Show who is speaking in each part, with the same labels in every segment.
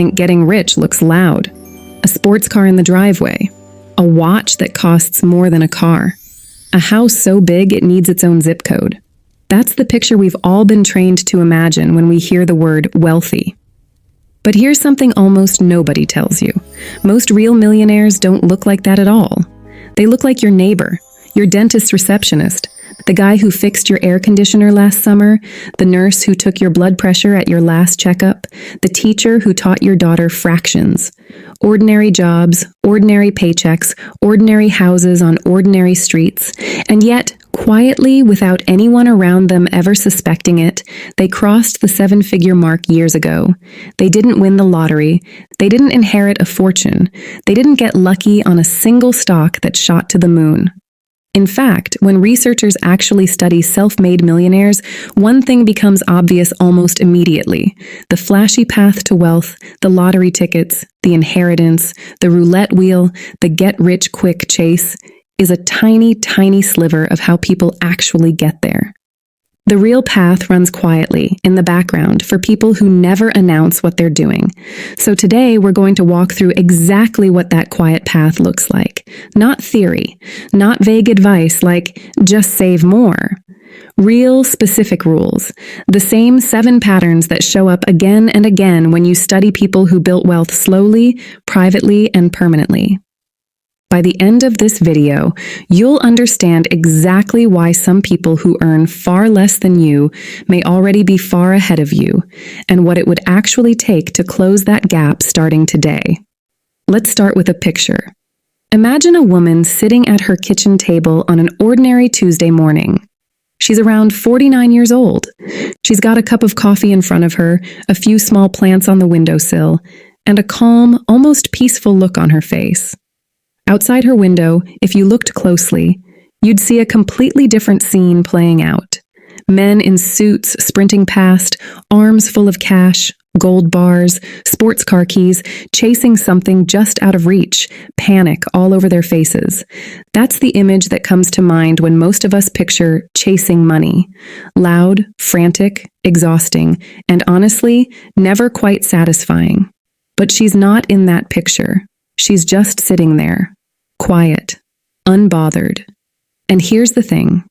Speaker 1: think getting rich looks loud. A sports car in the driveway. A watch that costs more than a car. A house so big it needs its own zip code. That's the picture we've all been trained to imagine when we hear the word wealthy. But here's something almost nobody tells you. Most real millionaires don't look like that at all. They look like your neighbor, your dentist's receptionist, the guy who fixed your air conditioner last summer, the nurse who took your blood pressure at your last checkup, the teacher who taught your daughter fractions. Ordinary jobs, ordinary paychecks, ordinary houses on ordinary streets, and yet, quietly, without anyone around them ever suspecting it, they crossed the seven-figure mark years ago. They didn't win the lottery. They didn't inherit a fortune. They didn't get lucky on a single stock that shot to the moon. In fact, when researchers actually study self-made millionaires, one thing becomes obvious almost immediately. The flashy path to wealth, the lottery tickets, the inheritance, the roulette wheel, the get-rich-quick chase is a tiny, tiny sliver of how people actually get there. The real path runs quietly, in the background, for people who never announce what they're doing. So today, we're going to walk through exactly what that quiet path looks like. Not theory, not vague advice like, just save more. Real, specific rules. The same 7 patterns that show up again and again when you study people who built wealth slowly, privately, and permanently. By the end of this video, you'll understand exactly why some people who earn far less than you may already be far ahead of you, and what it would actually take to close that gap starting today. Let's start with a picture. Imagine a woman sitting at her kitchen table on an ordinary Tuesday morning. She's around 49 years old. She's got a cup of coffee in front of her, a few small plants on the windowsill, and a calm, almost peaceful look on her face. Outside her window, if you looked closely, you'd see a completely different scene playing out. Men in suits sprinting past, arms full of cash, gold bars, sports car keys, chasing something just out of reach, panic all over their faces. That's the image that comes to mind when most of us picture chasing money. Loud, frantic, exhausting, and honestly, never quite satisfying. But she's not in that picture. She's just sitting there. Quiet, unbothered. And here's the thing.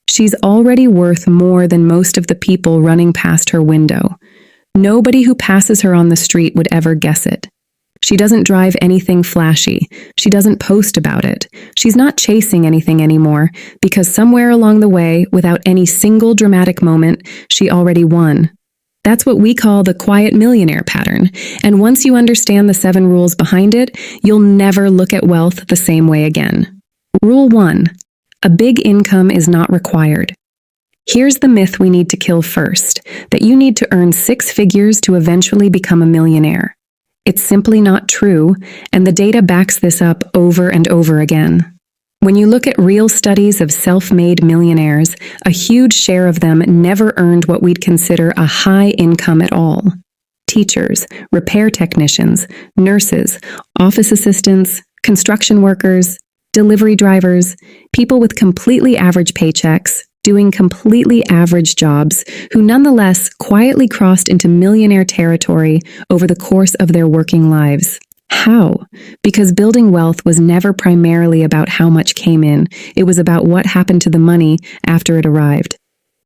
Speaker 1: She's already worth more than most of the people running past her window. Nobody who passes her on the street would ever guess it. She doesn't drive anything flashy. She doesn't post about it. She's not chasing anything anymore because somewhere along the way, without any single dramatic moment, she already won. That's what we call the quiet millionaire pattern, and once you understand the 7 rules behind it, you'll never look at wealth the same way again. Rule 1. A big income is not required. Here's the myth we need to kill first, that you need to earn 6 figures to eventually become a millionaire. It's simply not true, and the data backs this up over and over again. When you look at real studies of self-made millionaires, a huge share of them never earned what we'd consider a high income at all. Teachers, repair technicians, nurses, office assistants, construction workers, delivery drivers, people with completely average paychecks, doing completely average jobs, who nonetheless quietly crossed into millionaire territory over the course of their working lives. How? Because building wealth was never primarily about how much came in. It was about what happened to the money after it arrived.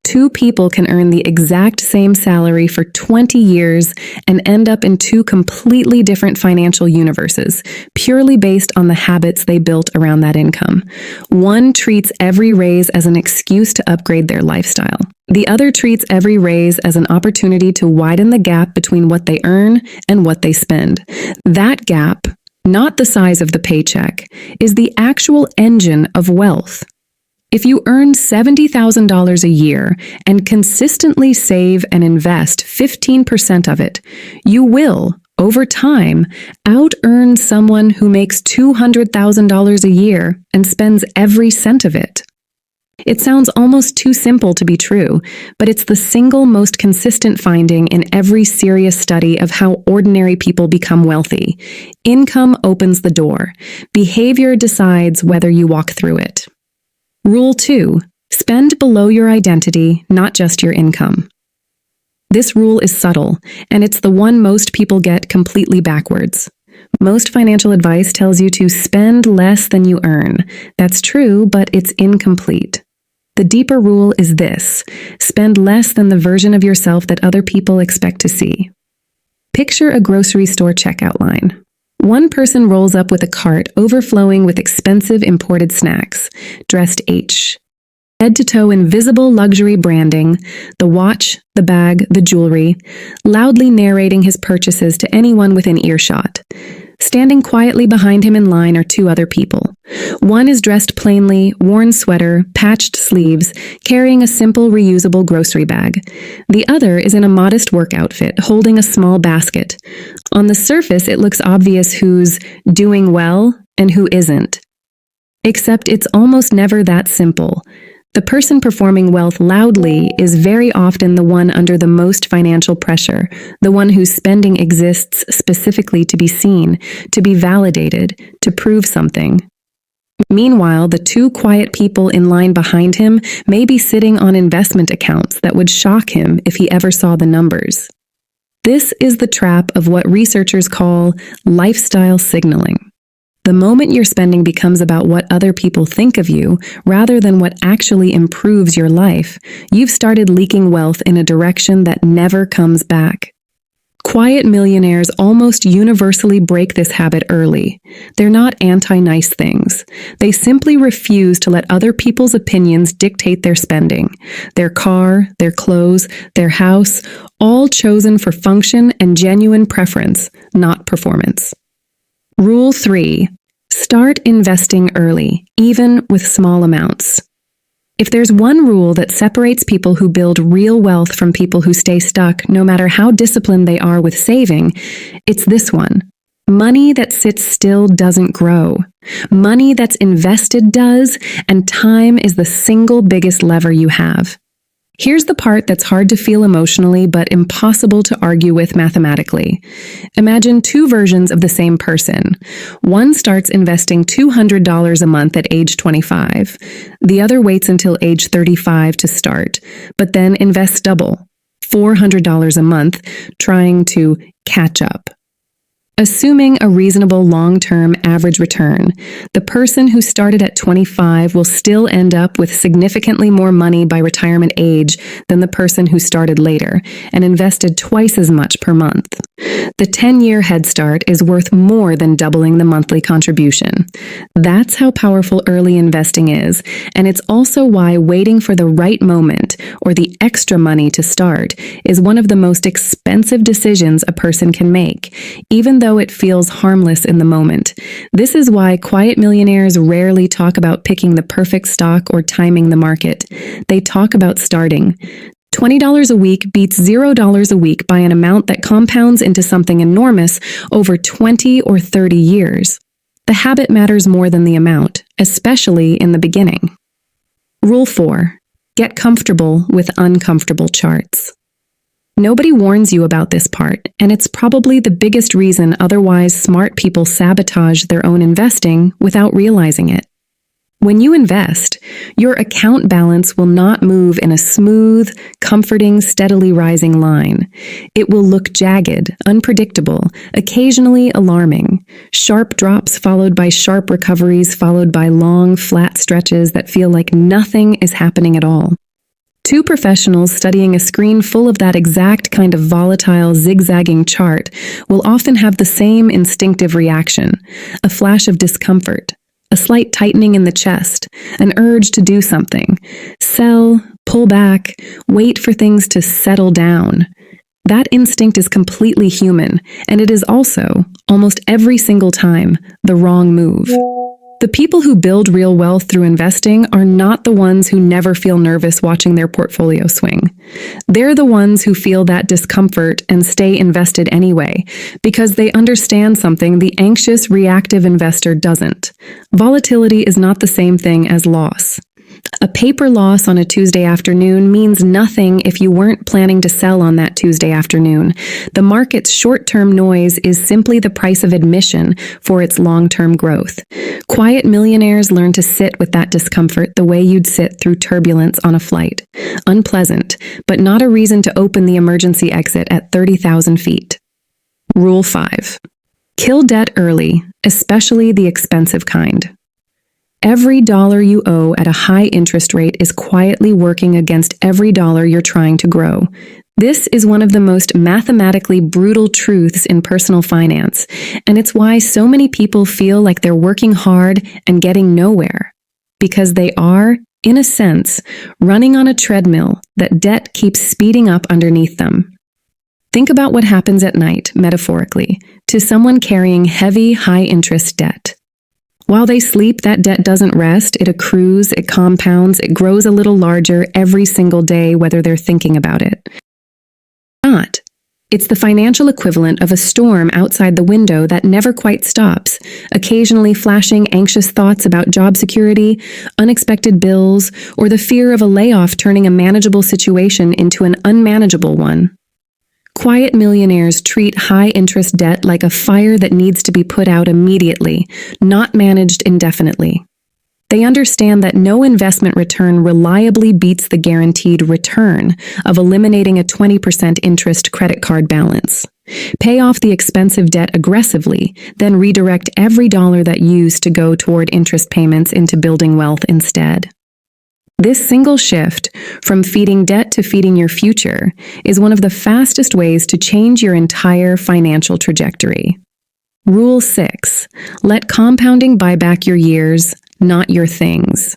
Speaker 1: 2 people can earn the exact same salary for 20 years and end up in 2 completely different financial universes, purely based on the habits they built around that income. One treats every raise as an excuse to upgrade their lifestyle. The other treats every raise as an opportunity to widen the gap between what they earn and what they spend. That gap, not the size of the paycheck, is the actual engine of wealth. If you earn $70,000 a year and consistently save and invest 15% of it, you will, over time, out-earn someone who makes $200,000 a year and spends every cent of it. It sounds almost too simple to be true, but it's the single most consistent finding in every serious study of how ordinary people become wealthy. Income opens the door. Behavior decides whether you walk through it. Rule 2. Spend below your identity, not just your income. This rule is subtle, and it's the one most people get completely backwards. Most financial advice tells you to spend less than you earn. That's true, but it's incomplete. The deeper rule is this: spend less than the version of yourself that other people expect to see. Picture a grocery store checkout line. One person rolls up with a cart overflowing with expensive imported snacks, dressed head to toe in visible luxury branding, the watch, the bag, the jewelry, loudly narrating his purchases to anyone within earshot. Standing quietly behind him in line are two other people. One is dressed plainly, worn sweater, patched sleeves, carrying a simple reusable grocery bag. The other is in a modest work outfit, holding a small basket. On the surface, it looks obvious who's doing well and who isn't. Except it's almost never that simple. The person performing wealth loudly is very often the one under the most financial pressure, the one whose spending exists specifically to be seen, to be validated, to prove something. Meanwhile, the two quiet people in line behind him may be sitting on investment accounts that would shock him if he ever saw the numbers. This is the trap of what researchers call lifestyle signaling. The moment your spending becomes about what other people think of you, rather than what actually improves your life, you've started leaking wealth in a direction that never comes back. Quiet millionaires almost universally break this habit early. They're not anti-nice things. They simply refuse to let other people's opinions dictate their spending. Their car, their clothes, their house, all chosen for function and genuine preference, not performance. Rule 3. Start investing early, even with small amounts. If there's one rule that separates people who build real wealth from people who stay stuck, no matter how disciplined they are with saving, it's this one. Money that sits still doesn't grow. Money that's invested does, and time is the single biggest lever you have. Here's the part that's hard to feel emotionally but impossible to argue with mathematically. Imagine two versions of the same person. One starts investing $200 a month at age 25. The other waits until age 35 to start, but then invests double, $400 a month, trying to catch up. Assuming a reasonable long-term average return, the person who started at 25 will still end up with significantly more money by retirement age than the person who started later and invested twice as much per month. The 10-year head start is worth more than doubling the monthly contribution. That's how powerful early investing is, and it's also why waiting for the right moment or the extra money to start is one of the most expensive decisions a person can make, even though it feels harmless in the moment. This is why quiet millionaires rarely talk about picking the perfect stock or timing the market. They talk about starting. $20 a week beats $0 a week by an amount that compounds into something enormous over 20 or 30 years. The habit matters more than the amount, especially in the beginning. Rule 4. Get comfortable with uncomfortable charts. Nobody warns you about this part, and it's probably the biggest reason otherwise smart people sabotage their own investing without realizing it. When you invest, your account balance will not move in a smooth, comforting, steadily rising line. It will look jagged, unpredictable, occasionally alarming. Sharp drops followed by sharp recoveries followed by long, flat stretches that feel like nothing is happening at all. Two professionals studying a screen full of that exact kind of volatile, zigzagging chart will often have the same instinctive reaction, a flash of discomfort, a slight tightening in the chest, an urge to do something, sell, pull back, wait for things to settle down. That instinct is completely human, and it is also, almost every single time, the wrong move. The people who build real wealth through investing are not the ones who never feel nervous watching their portfolio swing. They're the ones who feel that discomfort and stay invested anyway, because they understand something the anxious, reactive investor doesn't. Volatility is not the same thing as loss. A paper loss on a Tuesday afternoon means nothing if you weren't planning to sell on that Tuesday afternoon. The market's short-term noise is simply the price of admission for its long-term growth. Quiet millionaires learn to sit with that discomfort the way you'd sit through turbulence on a flight. Unpleasant, but not a reason to open the emergency exit at 30,000 feet. Rule 5. Kill debt early, especially the expensive kind. Every dollar you owe at a high interest rate is quietly working against every dollar you're trying to grow. This is one of the most mathematically brutal truths in personal finance, and it's why so many people feel like they're working hard and getting nowhere. Because they are, in a sense, running on a treadmill that debt keeps speeding up underneath them. Think about what happens at night, metaphorically, to someone carrying heavy, high-interest debt. While they sleep, that debt doesn't rest. It accrues, it compounds, it grows a little larger every single day, whether they're thinking about it. Not. It's the financial equivalent of a storm outside the window that never quite stops, occasionally flashing anxious thoughts about job security, unexpected bills, or the fear of a layoff turning a manageable situation into an unmanageable one. Quiet millionaires treat high-interest debt like a fire that needs to be put out immediately, not managed indefinitely. They understand that no investment return reliably beats the guaranteed return of eliminating a 20% interest credit card balance. Pay off the expensive debt aggressively, then redirect every dollar that used to go toward interest payments into building wealth instead. This single shift from feeding debt to feeding your future is one of the fastest ways to change your entire financial trajectory. Rule 6. Let compounding buy back your years, not your things.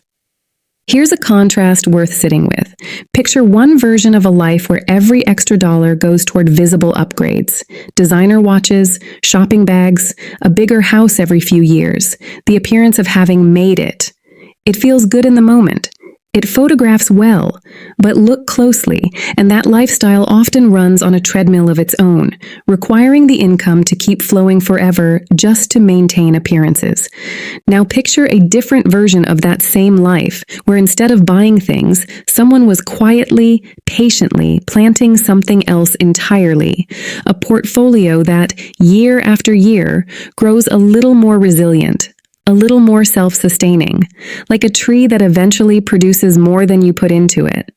Speaker 1: Here's a contrast worth sitting with. Picture one version of a life where every extra dollar goes toward visible upgrades. Designer watches, shopping bags, a bigger house every few years, the appearance of having made it. It feels good in the moment. It photographs well, but look closely, and that lifestyle often runs on a treadmill of its own, requiring the income to keep flowing forever just to maintain appearances. Now picture a different version of that same life, where instead of buying things, someone was quietly, patiently planting something else entirely, a portfolio that, year after year, grows a little more resilient, a little more self-sustaining, like a tree that eventually produces more than you put into it.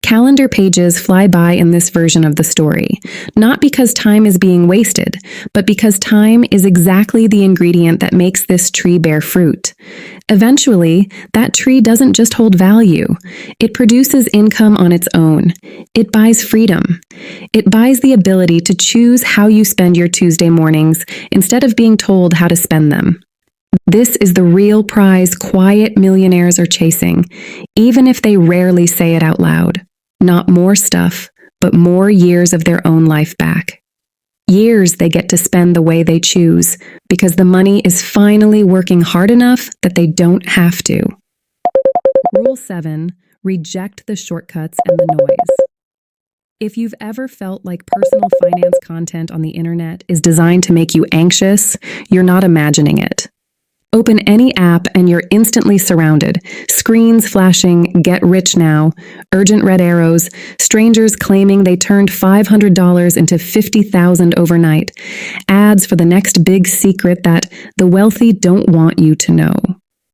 Speaker 1: Calendar pages fly by in this version of the story, not because time is being wasted, but because time is exactly the ingredient that makes this tree bear fruit. Eventually, that tree doesn't just hold value. It produces income on its own. It buys freedom. It buys the ability to choose how you spend your Tuesday mornings instead of being told how to spend them. This is the real prize quiet millionaires are chasing, even if they rarely say it out loud. Not more stuff, but more years of their own life back. Years they get to spend the way they choose, because the money is finally working hard enough that they don't have to. Rule 7. Reject the shortcuts and the noise. If you've ever felt like personal finance content on the internet is designed to make you anxious, you're not imagining it. Open any app and you're instantly surrounded. Screens flashing, get rich now, urgent red arrows, strangers claiming they turned $500 into $50,000 overnight, ads for the next big secret that the wealthy don't want you to know.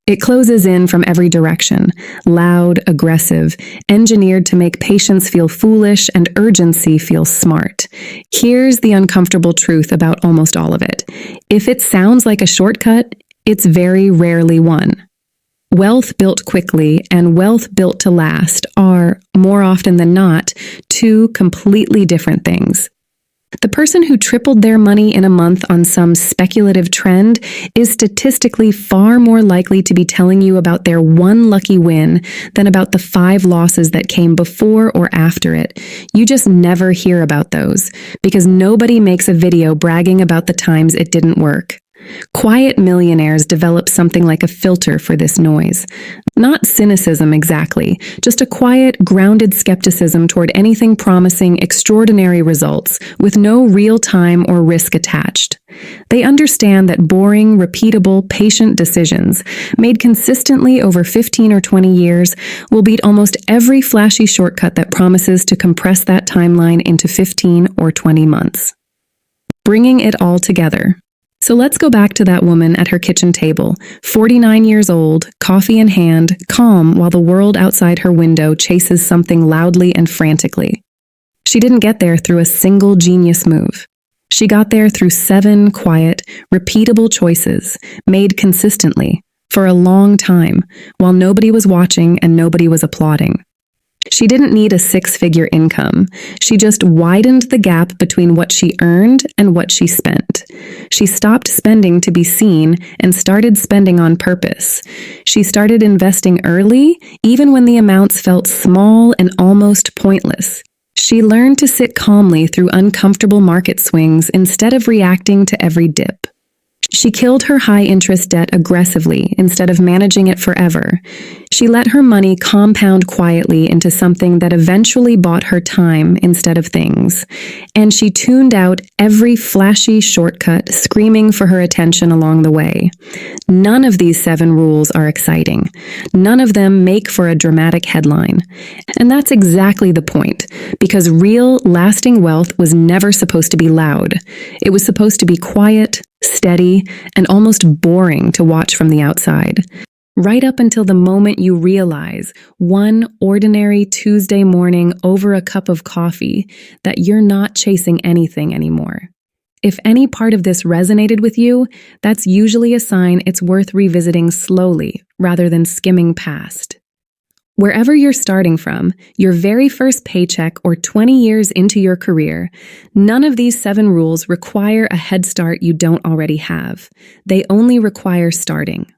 Speaker 1: It closes in from every direction, loud, aggressive, engineered to make patience feel foolish and urgency feel smart. Here's the uncomfortable truth about almost all of it. If it sounds like a shortcut, it's very rarely one. Wealth built quickly and wealth built to last are, more often than not, two completely different things. The person who tripled their money in a month on some speculative trend is statistically far more likely to be telling you about their one lucky win than about the 5 losses that came before or after it. You just never hear about those, because nobody makes a video bragging about the times it didn't work. Quiet millionaires develop something like a filter for this noise. Not cynicism exactly, just a quiet, grounded skepticism toward anything promising extraordinary results with no real time or risk attached. They understand that boring, repeatable, patient decisions, made consistently over 15 or 20 years, will beat almost every flashy shortcut that promises to compress that timeline into 15 or 20 months. Bringing it all together. So let's go back to that woman at her kitchen table, 49 years old, coffee in hand, calm while the world outside her window chases something loudly and frantically. She didn't get there through a single genius move. She got there through 7 quiet, repeatable choices, made consistently, for a long time, while nobody was watching and nobody was applauding. She didn't need a 6-figure income. She just widened the gap between what she earned and what she spent. She stopped spending to be seen and started spending on purpose. She started investing early, even when the amounts felt small and almost pointless. She learned to sit calmly through uncomfortable market swings instead of reacting to every dip. She killed her high-interest debt aggressively instead of managing it forever. She let her money compound quietly into something that eventually bought her time instead of things. And she tuned out every flashy shortcut, screaming for her attention along the way. None of these 7 rules are exciting. None of them make for a dramatic headline. And that's exactly the point, because real, lasting wealth was never supposed to be loud. It was supposed to be quiet, steady, and almost boring to watch from the outside. Right up until the moment you realize, one ordinary Tuesday morning over a cup of coffee, that you're not chasing anything anymore. If any part of this resonated with you, that's usually a sign it's worth revisiting slowly rather than skimming past. Wherever you're starting from, your very first paycheck or 20 years into your career, none of these 7 rules require a head start you don't already have. They only require starting.